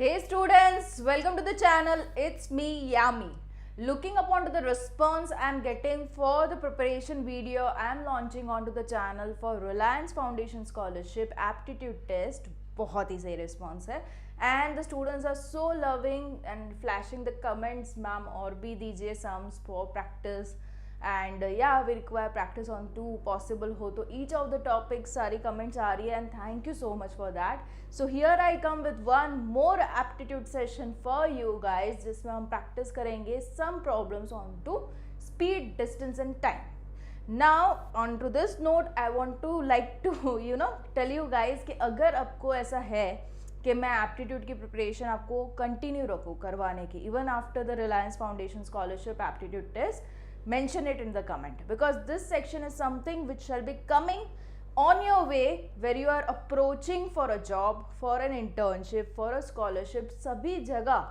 Hey students, welcome to the channel. It's me Yami. Looking upon to the response I'm getting for the preparation video I'm launching onto the channel for Reliance Foundation Scholarship Aptitude Test. बहुत ही सही response है and the students are so loving and flashing the comments ma'am और भी दीजिए sums for practice and yeah we require practice on two possible हो तो each of the topics सारी comments आ रही है and thank you so much for that. So here I come with one more aptitude session for you guys जिसमें हम practice करेंगे some problems on to speed, distance and time. Now on to this note I want to like to tell you guys कि अगर आपको ऐसा है कि मैं एप्टीट्यूड की प्रिपरेशन आपको कंटिन्यू रखूँ करवाने की even after the Reliance Foundation scholarship aptitude test mention it in the comment because this section is something which shall be coming on your way where you are approaching for a job, for an internship, for a scholarship, sabhi jagah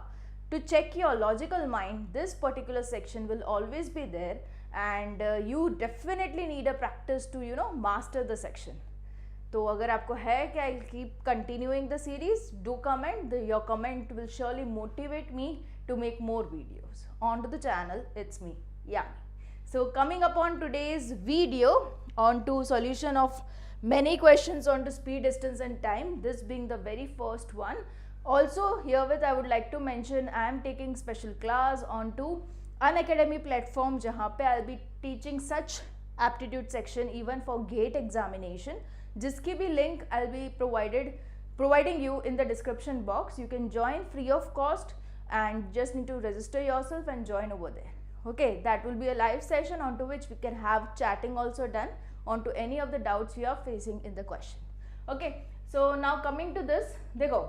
to check your logical mind. This particular section will always be there and you definitely need a practice to master the section. तो अगर आपको है कि I'll keep continuing the series, do comment. Your comment will surely motivate me to make more videos. On to the channel, it's me, Yami. So coming up on today's video on to solution of many questions on to speed, distance and time, this being the very first one. Also herewith I would like to mention I am taking special class on to Unacademy platform जहाँ पे I'll be teaching such aptitude section even for GATE examination जिसकी भी link I'll be providing you in the description box. You can join free of cost and just need to register yourself and join over there. Okay, that will be a live session onto which we can have chatting also done onto any of the doubts you are facing in the question. Okay, so now coming to this, देखो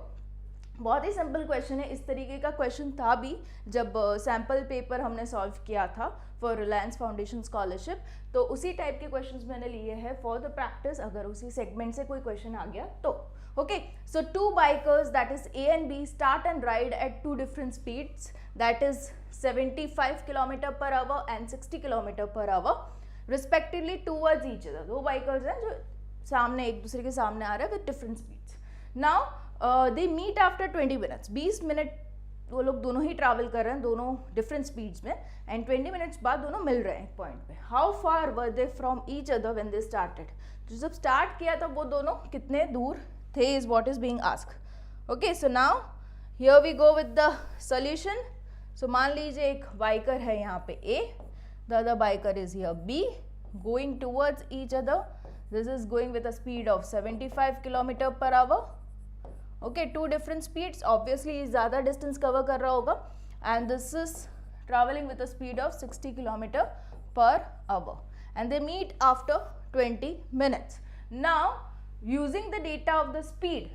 बहुत ही simple question है. इस तरीके का question था भी जब sample paper हमने सॉल्व किया था फॉर रिलायंस फाउंडेशन स्कॉलरशिप, तो उसी टाइप के क्वेश्चंस मैंने लिए हैं फॉर द प्रैक्टिस अगर उसी सेगमेंट से कोई क्वेश्चन आ गया तो. Okay, so two bikers that is A and B start and ride at two different speeds that is 75 km per hour and 60 km per hour respectively towards each other. दो bikers हैं जो सामने एक दूसरे के सामने आ रहे हैं with different speeds. Now they meet after 20 minutes. 20 minute वो लोग दोनों ही ट्रैवल कर रहे हैं दोनों डिफरेंट स्पीड्स में एंड 20 मिनट्स बाद दोनों मिल रहे हैं एक पॉइंट पे. How far were they from each other when they started. तो जब स्टार्ट किया था वो दोनों कितने दूर थे is what is being asked. Okay, so now here we go with the solution. So मान लीजिए एक बाइकर है यहाँ पे A, the other biker is here B going towards each other. This is going with a speed of 75 km per hour. Okay, two different speeds, obviously ज़्यादा distance cover कर रहा होगा and this is travelling with a speed of 60 km per hour and they meet after 20 minutes. Now using the data of the speed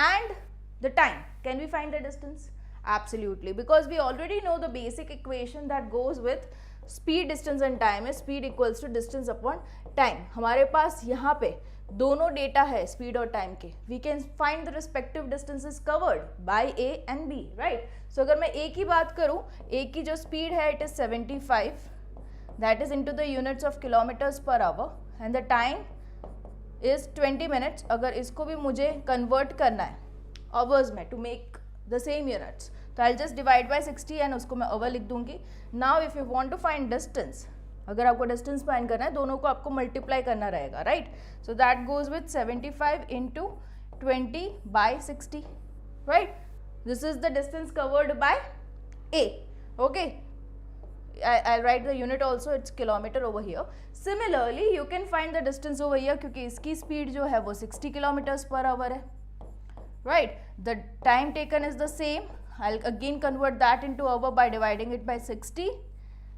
and the time, can we find the distance? Absolutely, because we already know the basic equation that goes with speed, distance and time is speed equals to distance upon time. हमारे पास यहाँ पे दोनों data है speed और time के. We can find the respective distances covered by A and B, right. So अगर मैं A की बात करूँ, A की जो स्पीड है it is 75 that is into the units of kilometres per hour and the time is 20 minutes. अगर इसको भी मुझे कन्वर्ट करना है आवर्स में to make the same units तो I just divide by 60 and उसको मैं आवर लिख दूंगी. Now if you want to find distance, अगर आपको डिस्टेंस फाइंड करना है दोनों को आपको मल्टीप्लाई करना रहेगा, right. So that goes with 75 into 20 by 60, right. This is the distance covered by A. Okay, I'll write the unit also, it's kilometer over here. Similarly you can find the distance over here क्योंकि इसकी speed जो है वो 60 kilometers per hour है, right. The time taken is the same. I'll again convert that into hour by dividing it by 60.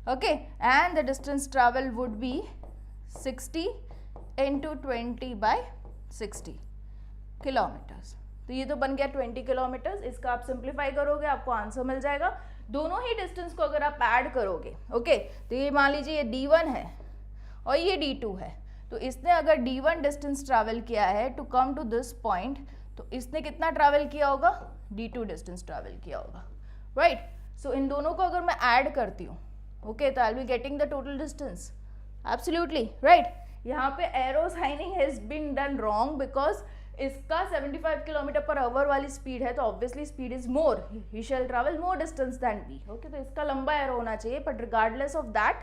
Okay, and the distance traveled would be 60 into 20 by 60 kilometers. तो ये तो बन गया 20 kilometres. इसका आप simplify करोगे आपको आंसर मिल जाएगा. दोनों ही डिस्टेंस को अगर आप ऐड करोगे, ओके, तो ये मान लीजिए ये D1 है और ये D2 है. तो इसने अगर D1 डिस्टेंस ट्रैवल किया है to come to this point, तो इसने कितना ट्रैवल किया होगा? D2 डिस्टेंस ट्रैवल किया होगा, राइट. सो इन दोनों को अगर मैं ऐड करती हूँ, ओके, तो I will getting the total distance. Absolutely right. यहाँ पे arrow signing has been done wrong because इसका 75 किलोमीटर पर आवर वाली स्पीड है, तो obviously speed is more, he shall travel more distance than B. Okay, तो इसका लंबा arrow होना चाहिए, but regardless of that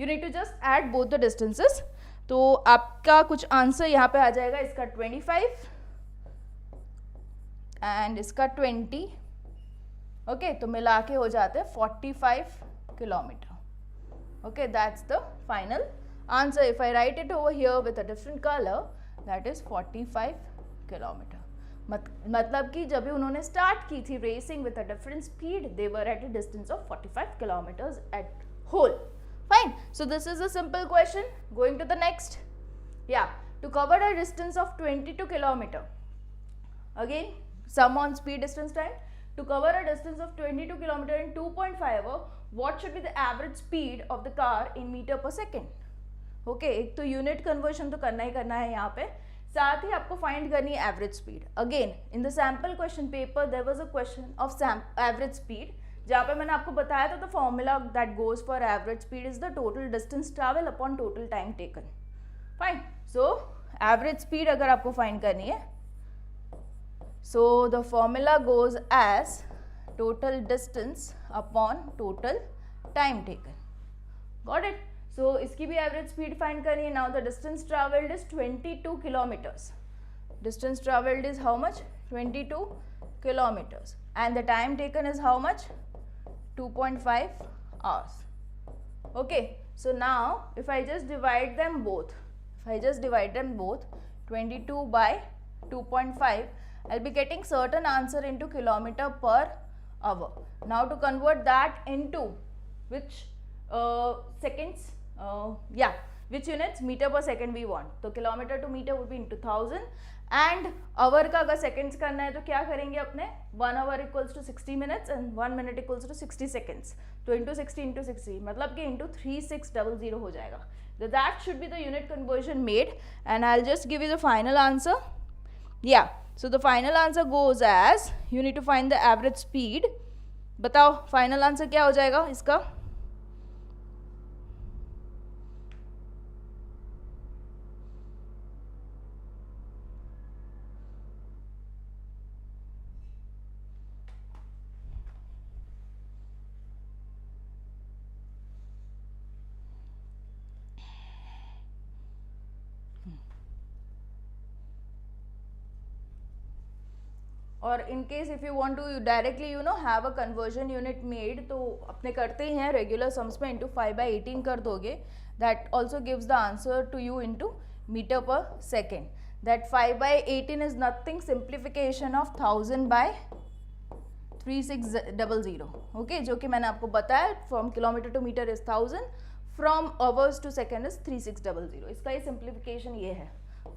you need to just add both the distances. तो आपका कुछ आंसर यहाँ पे आ जाएगा, इसका 25 एंड इसका 20. ओके, तो मिला के हो जाते हैं 45 kilometre. Okay, that's the final answer. If I write it over here with a different colour, that is 45 kilometre. मतलब कि जब भी उन्होंने स्टार्ट की थी racing with a different speed, they were at a distance of 45 kilometres at whole. Fine. So this is a simple question. Going to the next. Yeah. To cover a distance of 22 kilometer. Again, sum on speed, distance, time. To cover a distance of 22 kilometer in 2.5 hour, what should be the average speed of the car in meter per second? Okay, एक तो unit conversion तो करना ही करना है यहाँ पे, साथ ही आपको फाइंड करनी है average speed. Again in the sample question paper there was a question of average speed, जहाँ पे मैंने आपको बताया था the formula that goes for average speed is the total distance travel upon total time taken. Fine. So average speed अगर आपको find करनी है, so the formula goes as total distance upon total time taken. Got it. So इसकी भी average speed find करनी है. Now the distance travelled is 22 kilometres. Distance travelled is how much? 22 kilometers. And the time taken is how much? 2.5 hours. Okay, so now if I just divide them both, 22 by 2.5, I'll be getting certain answer into kilometer per hour. Now to convert that into which seconds, which units? Meter per second we want. So kilometer to meter would be into 1000. And hour का अगर seconds करना है तो क्या करेंगे अपने, 1 hour equals to 60 minutes and 1 minute equals to 60 seconds. तो into 60 मतलब कि इंटू 3600 हो जाएगा. तो that should be the unit conversion made and I will just give you the final answer. या so the final answer goes as, you need to find the average speed. बताओ final answer क्या हो जाएगा इसका? और in case if you want to directly have a conversion unit made, तो अपने करते ही हैं रेगुलर सम्स में इंटू 5/18 कर दोगे. That also gives the answer to you into metre per second. That 5/18 is nothing, simplification of 1000/3600. Okay, जो कि मैंने आपको बताया from kilometre to metre is 1000, from hours to second is 3600. इसका ही सिंप्लीफिकेशन ये है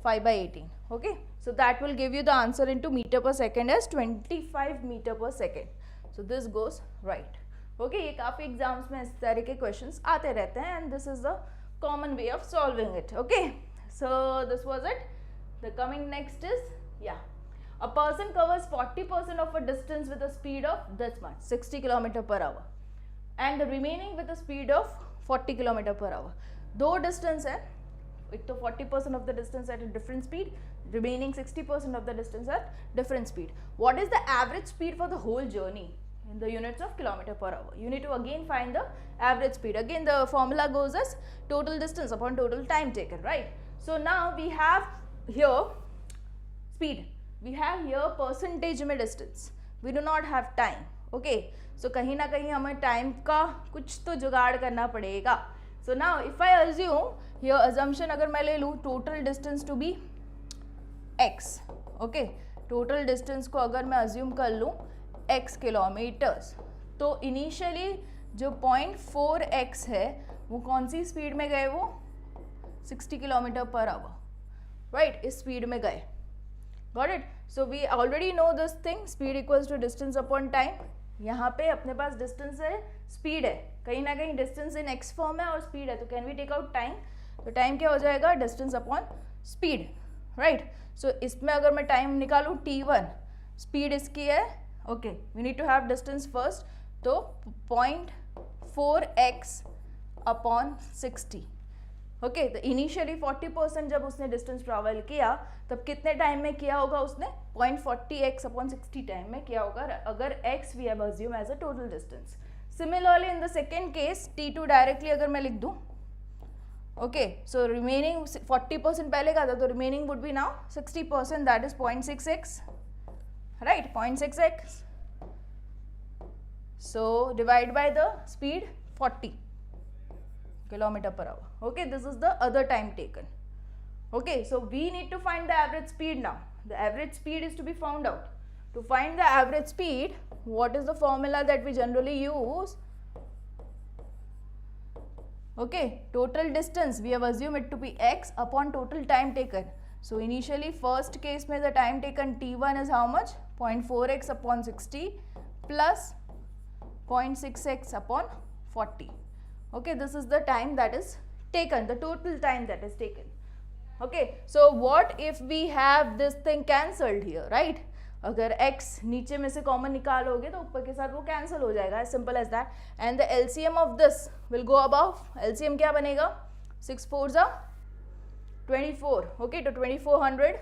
5/18. okay, so that will give you the answer into meter per second as 25 meter per second. so this goes right. okay, ये काफ़ी exams में इस तरह के questions आते रहते हैं and this is the common way of solving it. okay, so this was it. The coming next is, a person covers 40% of a distance with a speed of this much, 60 km per hour, and the remaining with a speed of 40 km per hour. दो distance है, एक तो 40% of the distance at a different speed, remaining 60% of the distance at different speed. What is the average speed for the whole journey in the units of kilometer per hour? You need to again find the average speed. Again the formula goes as total distance upon total time taken, right? So now we have here speed, we have here percentage में distance, we do not have time. okay, so कहीं ना कहीं हमें time का कुछ तो जुगाड़ करना पड़ेगा. So now if I assume here, assumption अगर मैं ले लूँ total distance to be x. okay, total distance को अगर मैं assume कर लूँ x किलोमीटर्स, तो इनिशियली जो 0.4x है वो कौन सी स्पीड में गए, वो 60 किलोमीटर पर आवर, राइट, इस स्पीड में गए. Got it. So we already know this thing, speed equals to distance upon time. यहाँ पे अपने पास डिस्टेंस है, स्पीड है, कहीं ना कहीं डिस्टेंस इन एक्स फॉर्म है और स्पीड है, तो can we take out time. तो टाइम क्या हो जाएगा, distance upon speed, right. So इसमें अगर मैं टाइम निकालूँ t1, स्पीड इसकी है, okay, we need to have distance first, तो 0.4x अपॉन 60. ओके, तो इनिशियली 40% जब उसने डिस्टेंस ट्रैवल किया तब कितने टाइम में किया होगा उसने 0.40x अपॉन 60 टाइम में किया होगा, अगर x we have assume as a total distance. Similarly in the second case t2 directly अगर मैं लिख दूं, ओके, सो रिमेनिंग 40% पहले का था तो remaining would be now 60%, that is 0.6x, right, 0.6x. So divide by the speed 40 kilometer per hour. Okay, this is the other time taken. Okay, so we need to find the average speed now. The average speed is to be found out. To find the average speed, what is the formula that we generally use? Okay, total distance, we have assumed it to be x upon total time taken. So initially first case में the time taken t1 is how much? 0.4x upon 60 plus 0.6x upon 40. Okay, this is the time that is taken, the total time that is taken. Okay, so what if we have this thing cancelled here, right? अगर x नीचे में से common निकालोगे तो ऊपर के साथ वो कैंसिल हो जाएगा, as simple as that. And the LCM of this will go above. LCM क्या बनेगा? 6 4s are 24. Okay, तो 2400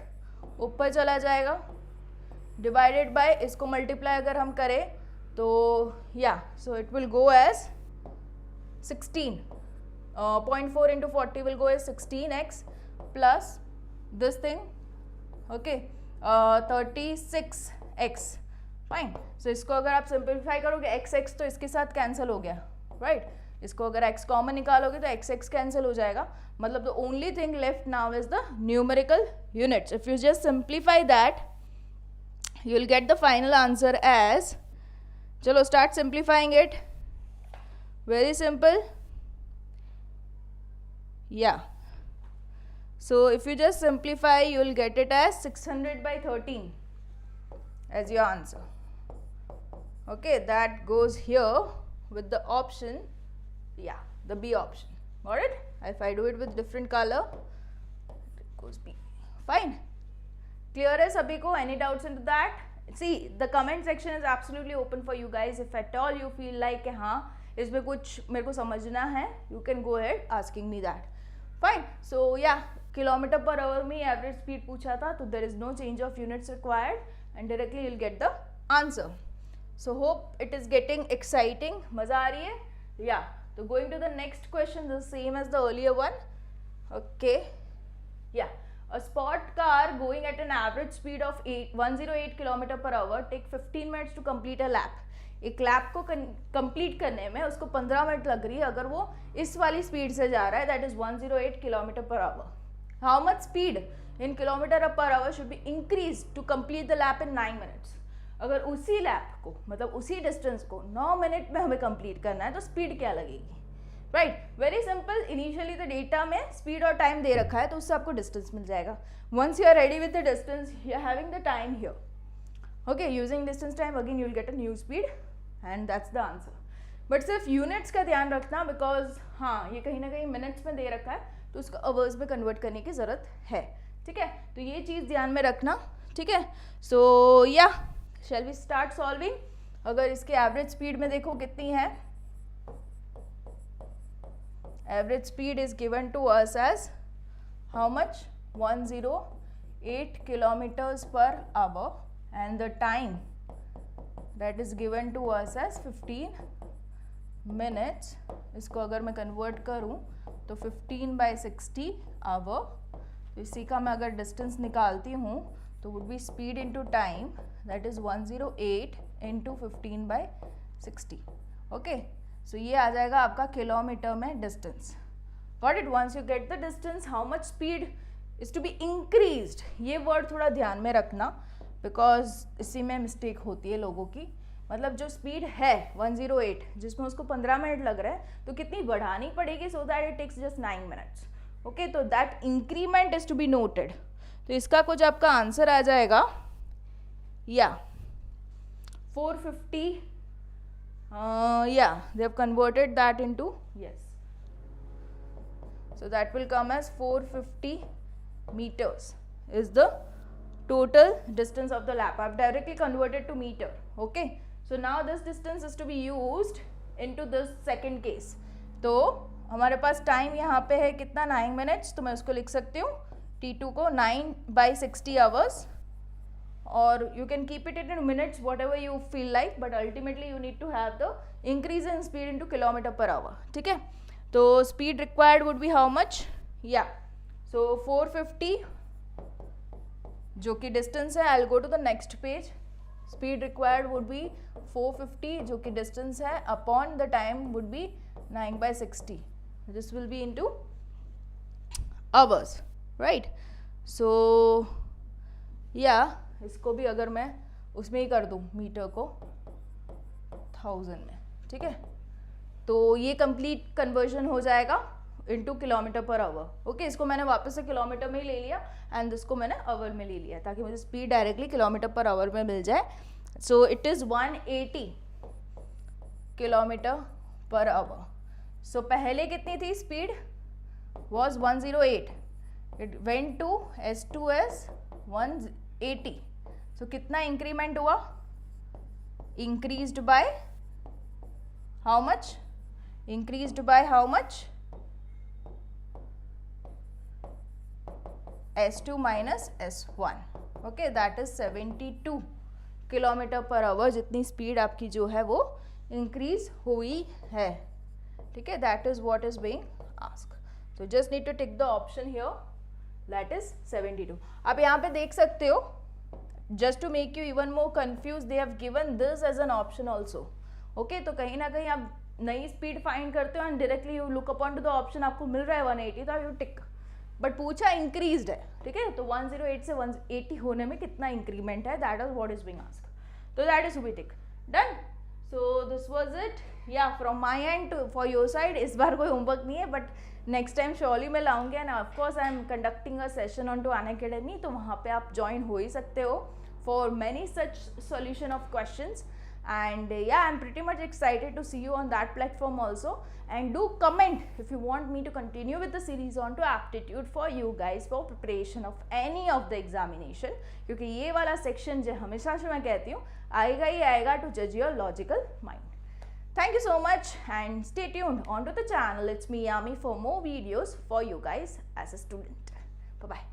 ऊपर चला जाएगा, डिवाइडेड बाय इसको मल्टीप्लाई अगर हम करें तो या so it will go as 16. 0.4 into 40 will go as 16x plus this thing, okay, 36x. Fine. So इसको अगर आप सिंप्लीफाई करोगे x तो इसके साथ कैंसिल हो गया, राइट. इसको अगर x कॉमन निकालोगे तो x कैंसिल हो जाएगा, मतलब the only thing left now is the numerical units. If you just simplify that you will get the final answer as, chalo start simplifying it, very simple, yeah. So if you just simplify you will get it as 600 by 13 as your answer. Okay, that goes here with the option, yeah, the B option. Got it? If I do it with different color it goes B. Fine. Clear है सभी को? Any doubts into that? See, the comment section is absolutely open for you guys. If at all you feel like कि हाँ इसमें कुछ मेरे को समझना है, you can go ahead asking me that. Fine. So yeah, kilometre per hour में average speed पूछा था, तो there is no change of units required and directly you'll get the answer. So hope it is getting exciting. मजा आ रही है? Yeah. So going to the next question, the same as the earlier one. Okay. Yeah. A sport car going at an average speed of 108 km per hour take 15 minutes to complete a lap. एक lap को complete करने में उसको 15 minute लग रही है अगर वो इस वाली स्पीड से जा रहा है, that is 108 km per hour. How much speed in kilometre per hour should be increase to complete the lap in 9 minutes. अगर उसी लैप को मतलब उसी डिस्टेंस को 9 मिनट में हमें कंप्लीट करना है तो स्पीड क्या लगेगी, राइट. Very simple. इनिशियली तो डेटा में स्पीड और टाइम दे रखा है तो उससे आपको डिस्टेंस मिल जाएगा. Once you are ready with the distance you are having the time here, okay, using distance time again you will get a new speed and that's the answer. But सिर्फ units का ध्यान रखना because हाँ ये कहीं ना कहीं minutes में दे रखा है तो उसको अवर्स में कन्वर्ट करने की ज़रूरत है, ठीक है. तो ये चीज़ ध्यान में रखना, ठीक है. सो या शैल वी स्टार्ट सॉल्विंग. अगर इसके एवरेज स्पीड में देखो कितनी है, average speed is given to us as how much? 108 kilometers per hour and the time that is given to us as 15 minutes. इसको अगर मैं convert करूँ तो 15 by 60 hour. तो इसी का मैं अगर distance निकालती हूँ तो would be speed into time, that is 108 into 15 by 60. Okay. So ये आ जाएगा आपका किलोमीटर में distance. Got it. Once you get the distance how much speed is to be increased. ये वर्ड थोड़ा ध्यान में रखना बिकॉज इसी में मिस्टेक होती है लोगों की. मतलब जो स्पीड है 108 जिसमें उसको 15 मिनट लग रहा है तो कितनी बढ़ानी पड़ेगी so that it takes just 9 minutes. Okay, तो that increment is to be noted. तो इसका कुछ आपका आंसर आ जाएगा या 450. Yeah, they have converted that into, yes, so that will come as 450 meters is the total distance of the lap. I have directly converted to meter. Okay, so now this distance is to be used into this second case. So हमारे पास time यहाँ पे है कितना 9 minutes, तो मैं उसको लिख सकती हूँ T2 को 9/60 आवर्स, और you can keep it in minutes whatever you feel like, but ultimately you need to have the increase in speed into kilometer per hour. ठीक है, तो speed required would be how much? Yeah, so 450 जो कि distance है, I'll go to the next page. Speed required would be 450 जो कि distance है, upon the time would be 9/60. This will be into hours, right? So yeah, इसको भी अगर मैं उसमें ही कर दूँ मीटर को 1000 में, ठीक है, तो ये कंप्लीट कन्वर्जन हो जाएगा into kilometre per our. Okay, इसको मैंने वापस से किलोमीटर में ही ले लिया एंड इसको मैंने आवर में ले लिया ताकि मुझे speed directly kilometre per hour में मिल जाए. So it is 180 kilometre per hour. So पहले कितनी थी speed? Was 108. It went to S2 as 180. So कितना इंक्रीमेंट हुआ? Increased by how much? Increased by how much? S2 minus S1. Okay, that is 72 kilometre per hour जितनी speed आपकी जो है वो इंक्रीज हुई है. ठीक है, that is what is being asked. So just need to tick the option here, that is 72. आप यहाँ पे देख सकते हो, just to make you even more confused they have given this as an option also. okay, तो कहीं ना कहीं आप नई स्पीड फाइंड करते हो and directly you look upon two the option, आपको मिल रहा है 180 तो यू टिक, बट पूछा इंक्रीज्ड है. ठीक है, तो 108 से 180 होने में कितना इंक्रीमेंट है, that is what is being asked. तो that is we tick. Done. So this was it. या from my end for your side इस बार कोई होमवर्क नहीं है, बट नेक्स्ट टाइम श्योरली मैं लाऊंगी. And of course I am conducting a session on to Unacademy, तो वहाँ पे आप ज्वाइन हो ही सकते हो for many such solution of questions. And yeah, I'm pretty much excited to see you on that platform also. And do comment if you want me to continue with the series on to aptitude for you guys for preparation of any of the examination, क्योंकि ये वाला section जो हमेशा से मैं कहती हूँ आएगा ही आएगा to judge your logical mind. Thank you so much and stay tuned onto the channel. It's me Yami for more videos for you guys as a student. Bye bye.